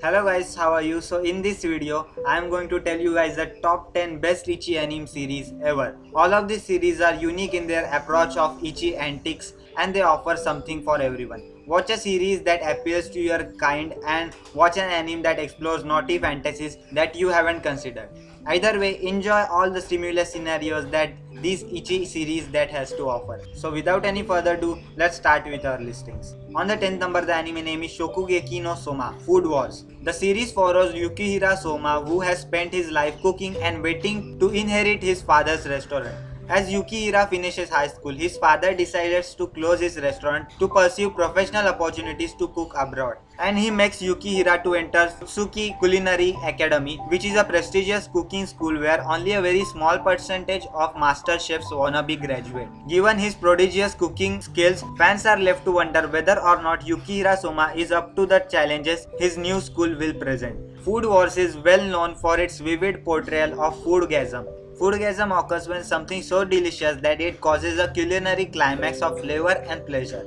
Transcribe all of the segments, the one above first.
Hello guys, how are you? So in this video, I am going to tell you guys the top 10 best Ichi anime series ever. All of these series are unique in their approach of Ichi antics and they offer something for everyone. Watch a series that appeals to your kind and watch an anime that explores naughty fantasies that you haven't considered. Either way, enjoy all the stimulus scenarios that this Ichi series that has to offer. So without any further ado, let's start with our listings. On the 10th number, the anime name is Shokugeki no Soma, Food Wars. The series follows Yukihira Soma, who has spent his life cooking and waiting to inherit his father's restaurant. As Yukihira finishes high school, his father decides to close his restaurant to pursue professional opportunities to cook abroad. And he makes Yukihira to enter Tsuki Culinary Academy, which is a prestigious cooking school where only a very small percentage of master chefs wanna be graduate. Given his prodigious cooking skills, fans are left to wonder whether or not Yukihira Soma is up to the challenges his new school will present. Food Wars is well known for its vivid portrayal of foodgasm. Foodgasm occurs when something so delicious that it causes a culinary climax of flavor and pleasure.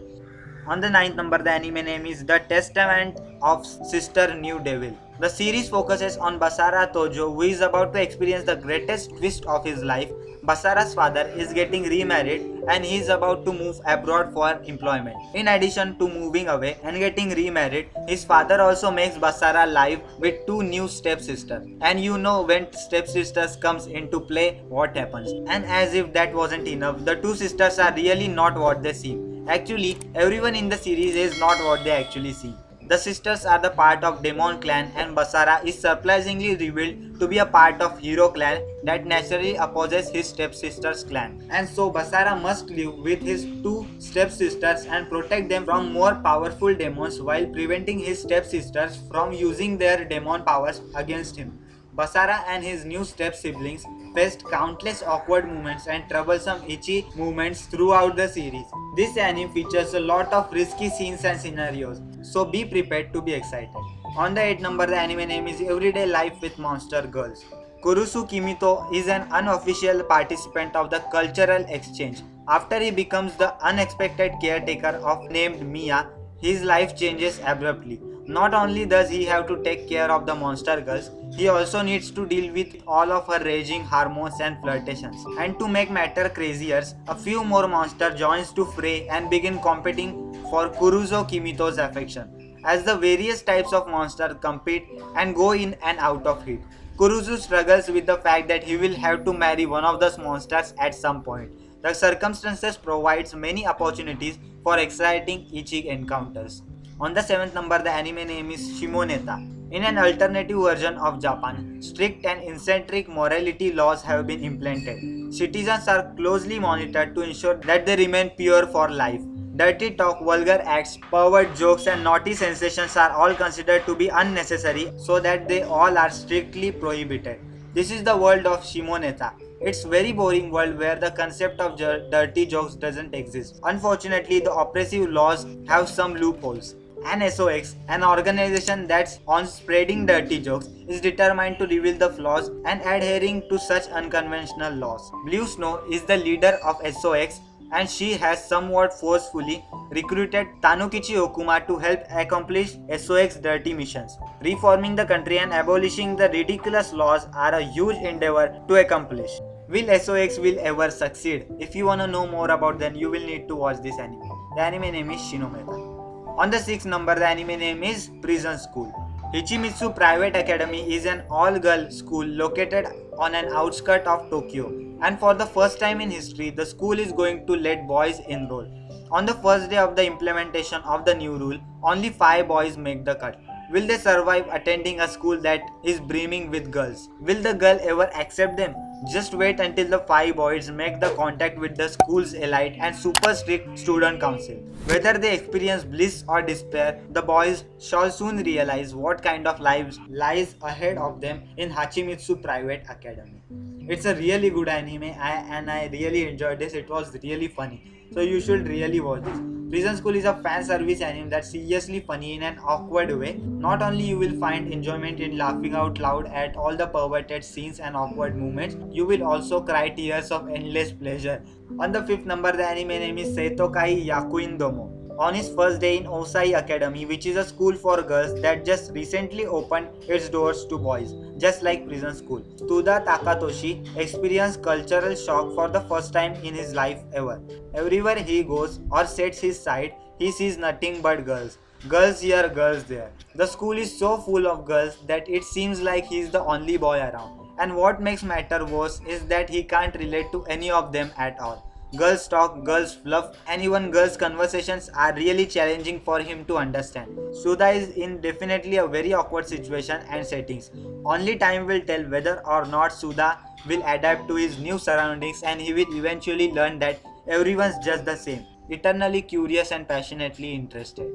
On the ninth number, the anime name is The Testament of Sister New Devil. The series focuses on Basara Tojo, who is about to experience the greatest twist of his life. Basara's father is getting remarried and he is about to move abroad for employment. In addition to moving away and getting remarried, his father also makes Basara live with two new stepsisters. And you know when stepsisters comes into play, what happens. And as if that wasn't enough, the two sisters are really not what they seem. Actually, everyone in the series is not what they actually see. The sisters are the part of Demon clan and Basara is surprisingly revealed to be a part of Hero clan that naturally opposes his stepsister's clan. And so Basara must live with his two stepsisters and protect them from more powerful demons while preventing his stepsisters from using their demon powers against him. Basara and his new step-siblings faced countless awkward moments and troublesome Ichi moments throughout the series. This anime features a lot of risky scenes and scenarios, so be prepared to be excited. On the 8th number, the anime name is Everyday Life with Monster Girls. Kurusu Kimito is an unofficial participant of the cultural exchange. After he becomes the unexpected caretaker of named Mia, his life changes abruptly. Not only does he have to take care of the monster girls, he also needs to deal with all of her raging hormones and flirtations. And to make matter crazier, a few more monsters joins to fray and begin competing for Kuruzo Kimito's affection. As the various types of monsters compete and go in and out of heat, Kuruzu struggles with the fact that he will have to marry one of those monsters at some point. The circumstances provides many opportunities for exciting Ichi encounters. On the 7th number, the anime name is Shimoneta. In an alternative version of Japan, strict and eccentric morality laws have been implemented. Citizens are closely monitored to ensure that they remain pure for life. Dirty talk, vulgar acts, pervert jokes and naughty sensations are all considered to be unnecessary so that they all are strictly prohibited. This is the world of Shimoneta. It's very boring world where the concept of dirty jokes doesn't exist. Unfortunately, the oppressive laws have some loopholes. And SOX, an organization that's on spreading dirty jokes, is determined to reveal the flaws and adhering to such unconventional laws. Blue Snow is the leader of SOX and she has somewhat forcefully recruited Tanukichi Okuma to help accomplish SOX dirty missions. Reforming the country and abolishing the ridiculous laws are a huge endeavor to accomplish. Will SOX will ever succeed? If you wanna know more about them, you will need to watch this anime. The anime name is Shinometa. On the 6th number, the anime name is Prison School. Hichimitsu Private Academy is an all-girl school located on an outskirt of Tokyo. And for the first time in history, the school is going to let boys enroll. On the first day of the implementation of the new rule, only 5 boys make the cut. Will they survive attending a school that is brimming with girls? Will the girl ever accept them? Just wait until the 5 boys make the contact with the school's elite and super strict student council. Whether they experience bliss or despair, the boys shall soon realize what kind of lives lies ahead of them in Hachimitsu Private Academy. It's a really good anime and I really enjoyed this. It was really funny. So you should really watch this. Prison School is a fan service anime that's seriously funny in an awkward way. Not only you will find enjoyment in laughing out loud at all the perverted scenes and awkward moments, you will also cry tears of endless pleasure. On the 5th number, the anime name is Seitokai Yakuin Domo. On his first day in Osai Academy, which is a school for girls that just recently opened its doors to boys, just like prison school. Suda Takatoshi experienced cultural shock for the first time in his life ever. Everywhere he goes or sets his sight, he sees nothing but girls. Girls here, girls there. The school is so full of girls that it seems like he is the only boy around. And what makes matter worse is that he can't relate to any of them at all. Girls talk, girls fluff, and even girls' conversations are really challenging for him to understand. Sudha is in definitely a very awkward situation and settings. Only time will tell whether or not Sudha will adapt to his new surroundings and he will eventually learn that everyone's just the same, eternally curious and passionately interested.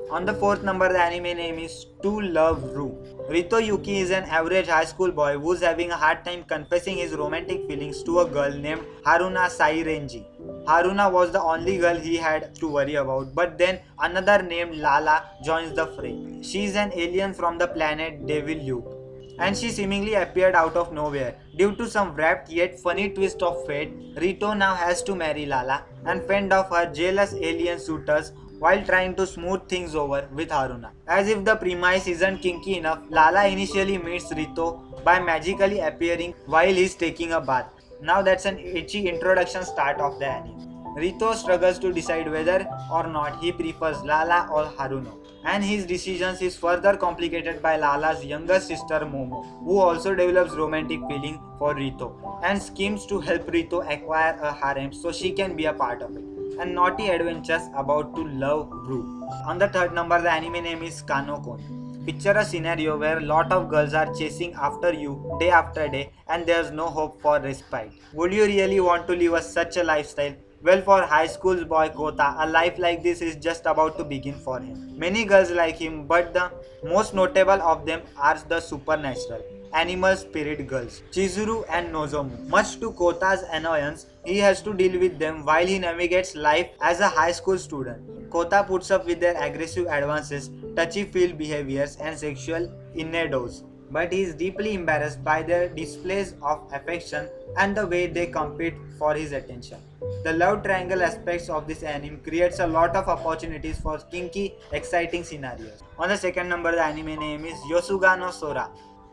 On the fourth number, the anime name is To Love Ru. Rito Yuki is an average high school boy who's having a hard time confessing his romantic feelings to a girl named Haruna Sairenji. Haruna was the only girl he had to worry about, but then another named Lala joins the fray. She's an alien from the planet Devil Luke, and she seemingly appeared out of nowhere. Due to some wrapped yet funny twist of fate, Rito now has to marry Lala and fend off her jealous alien suitors while trying to smooth things over with Haruna. As if the premise isn't kinky enough, Lala initially meets Rito by magically appearing while he's taking a bath. Now that's an itchy introduction start of the anime. Rito struggles to decide whether or not he prefers Lala or Haruna, and his decisions is further complicated by Lala's younger sister Momo, who also develops romantic feeling for Rito and schemes to help Rito acquire a harem so she can be a part of it, and naughty adventures about to love Ru. On the third number, the anime name is Kanokon. Picture a scenario where a lot of girls are chasing after you day after day and there's no hope for respite. Would you really want to live such a lifestyle? Well, for high school boy Kota, a life like this is just about to begin for him. Many girls like him, but the most notable of them are the supernatural, animal spirit girls, Chizuru and Nozomu. Much to Kota's annoyance, he has to deal with them while he navigates life as a high school student. Kota puts up with their aggressive advances, touchy-feel behaviors, and sexual innuendos, but he is deeply embarrassed by their displays of affection and the way they compete for his attention. The love triangle aspects of this anime creates a lot of opportunities for kinky, exciting scenarios. On the second number, the anime name is Yosuga no Sora.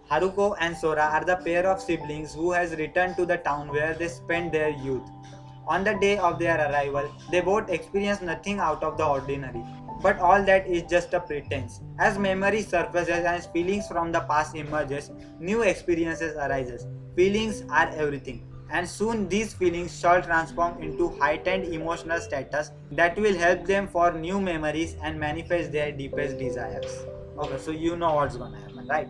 Haruko and Sora are the pair of siblings who has returned to the town where they spent their youth. On the day of their arrival, they both experience nothing out of the ordinary. But all that is just a pretense. As memory surfaces and feelings from the past emerges, new experiences arises. Feelings are everything. And soon these feelings shall transform into heightened emotional status that will help them for new memories and manifest their deepest desires. Okay, so you know what's gonna happen, right?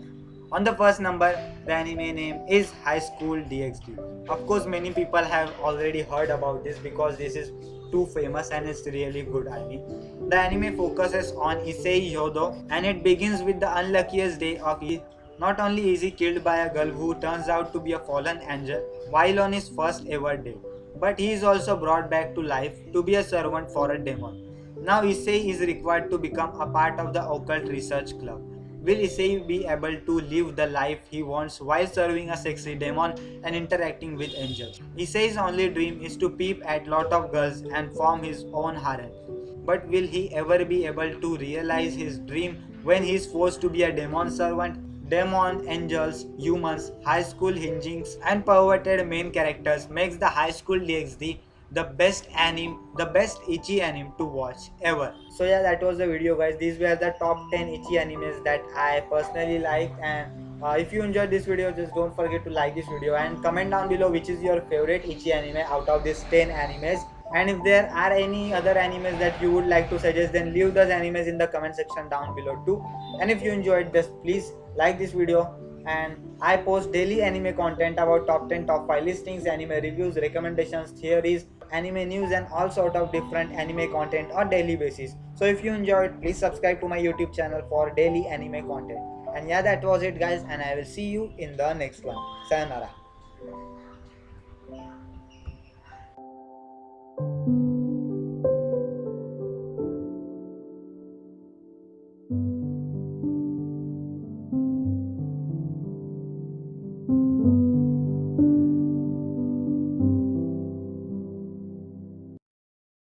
On the first number, the anime name is High School DxD. Of course, many people have already heard about this because this is too famous and it's really good anime. The anime focuses on Issei Hyodo and it begins with the unluckiest day of his. Not only is he killed by a girl who turns out to be a fallen angel while on his first ever day, but he is also brought back to life to be a servant for a demon. Now Issei is required to become a part of the occult research club. Will Issei be able to live the life he wants while serving a sexy demon and interacting with angels? Issei's only dream is to peep at lot of girls and form his own harem. But will he ever be able to realize his dream when he is forced to be a demon servant? Demon, angels, humans, high school hijinks, and perverted main characters makes the High School DxD the best anime, the best ichi anime to watch ever. So yeah, that was the video, guys. These were the top 10 ichi animes that I personally liked, and if you enjoyed this video, just don't forget to like this video and comment down below which is your favorite ichi anime out of these 10 animes. And if there are any other animes that you would like to suggest, then leave those animes in the comment section down below too. And if you enjoyed this, please like this video. And I post daily anime content about top 10, top 5 listings, anime reviews, recommendations, theories, anime news, and all sort of different anime content on daily basis. So if you enjoyed, please subscribe to my YouTube channel for daily anime content. And yeah, that was it, guys, and I will see you in the next one. Sayonara.